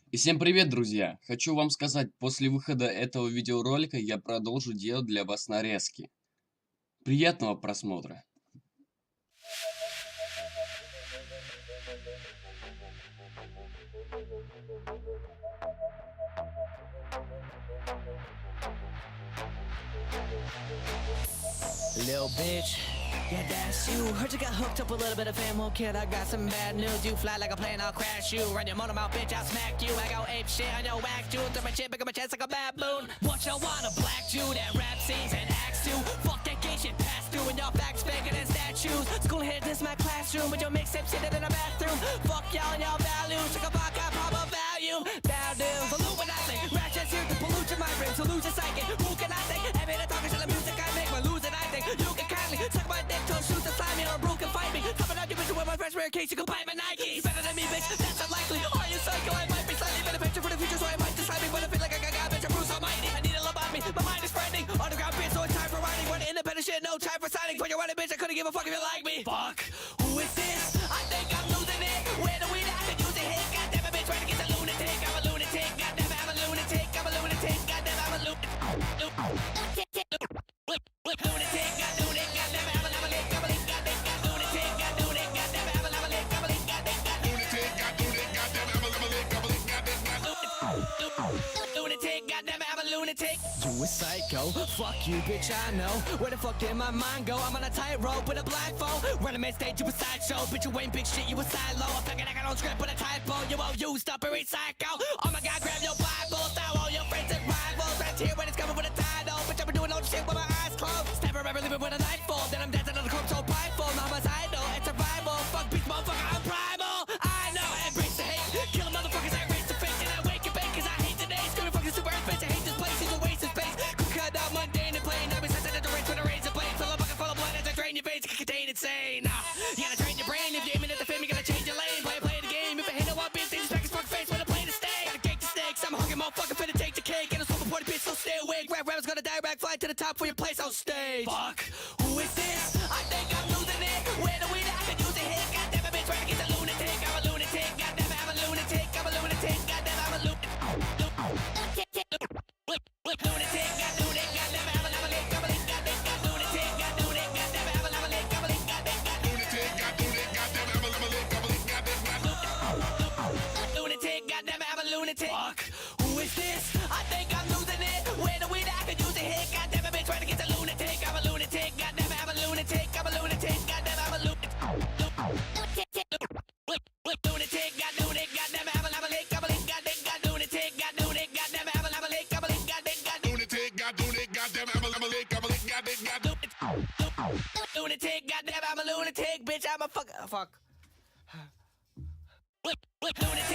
И всем привет, друзья! Хочу вам сказать, после выхода этого видеоролика я продолжу делать для вас нарезки. Приятного просмотра! Little bitch, yeah, that's you. Heard you got hooked up a little bit of fame, kid. I got some bad news. You fly like a plane, I'll crash you. Run your motor mouth, bitch, I'll smack you. I go ape shit on your whack dude. Throw my chin, pick up my chest like a baboon. What you want, a black dude that rap scenes and acts too? Fuck that gay shit, pass through and y'all facts bigger than statues. School head, this my classroom, but your mixtape sitting in a bathroom. Fuck y'all and y'all values, like a vodka pop of value. Bad news, Illuminati, ratchets here to pollute your mind, to lose your psyche. Who can I think? Every day talking to the music I make, but losing I think. You can kindly suck my dick till shoot the slime me or Brew can fight me. Topping out your bitch with my fresh rare case, you can buy my Nike. Better than me, bitch, that's unlikely. Are you psycho? I might be slightly better picture for the future, so I might decide me. But I feel like I got bitch, I'm Bruce Almighty. I need a love on me, my mind is spreading. Underground bitch, so it's time for writing. Run independent shit, no time for signing. For your running bitch, I couldn't give a fuck if you like me. Fuck, who is this? I think I'm losing it. Where do we not could use a hit? Goddamn it, bitch, trying to get the lunatic. I'm a lunatic, goddamn it, I'm a lunatic. I'm a lunatic, goddamn, I'm a lunatic. Lunatic, got lunatic, goddamn, I'm a lunatic, I'm a lunatic, got lunatic, got lunatic, goddamn, I'm a lunatic, I'm a lunatic, got lunatic, got lunatic, goddamn, I'm a lunatic, I'm a lunatic, lunatic, goddamn, I'm a lunatic. You a psycho? Fuck you, bitch, I know. Where the fuck did my mind go? I'm on a tightrope with a blindfold. Running main stage, you a sideshow. Bitch, you ain't big shit, you a silo. I'm thinking I got no script with a typo. You won't use, stop and recycle. Oh my god, grab your Bible. Throw all your friends and rivals. Right here when it's coming with a title. Bitch, I've been doing all the shit with my eyes closed. Never ever leaving with a nightfall. Then I'm dancing on the corpse so prideful. Now I'm a idol, it's survival. Fuck beast, motherfucker, I'm primal. I know, embrace the hate. Kill motherfuckers, I erase the face. And I wake and bake, cause I hate today. Screaming fucking super earth, bitch, I hate this place. It's a waste of space. Could cut out mundane and plain. I'll be sensitive to race with a razor blade. Fill a bucket full of blood as I drain your veins. It can contain insane. You gotta train your brain. If you're aiming at the fame, you gotta change your lane. Play the game. If I hit no one bitch, they just back his fucking face when I play the stake. Gotta cake the stakes. I'm a hungry motherfucker finna take the cake. And a super party bitch, so stay awake. Rappers gonna die, rap fly to the top for your place on stage. Fuck, who is this? I think I'm losing it. Where do we not could use a hit? Goddamn it, bitch, trying to get the lunatic. I'm a lunatic. Goddamn it, I'm a lunatic. I'm a lunatic. Goddamn, I'm a lunatic. Lunatic, got lunatic. Goddamn, I'm a lunatic. I'm a lunatic. Got lunatic. Got lunatic. Goddamn, I'm a lunatic. I'm a lunatic. Got lunatic. Got lunatic. Goddamn, I'm a lunatic. I'm a lunatic. Lunatic. Goddamn, I'm a lunatic. Fuck, who is this? I think I'm losing it. Where do we not could use a hit? Goddamn it, bitch, trying to get the lunatic. I'm a lunatic. Goddamn, I'm a lunatic. I'm a lunatic. Goddamn, I'm a lunatic. Lunatic, got lunatic. Goddamn, I'm a lunatic. I'm a lunatic. Got lunatic. Got lunatic. Goddamn, I'm a lunatic. I'm a lunatic. Got lunatic. Got lunatic. Goddamn, I'm a lunatic. I'm a lunatic. Got lunatic. Goddamn, I'm a lunatic. Bitch, I'm a fuck. Lunatic.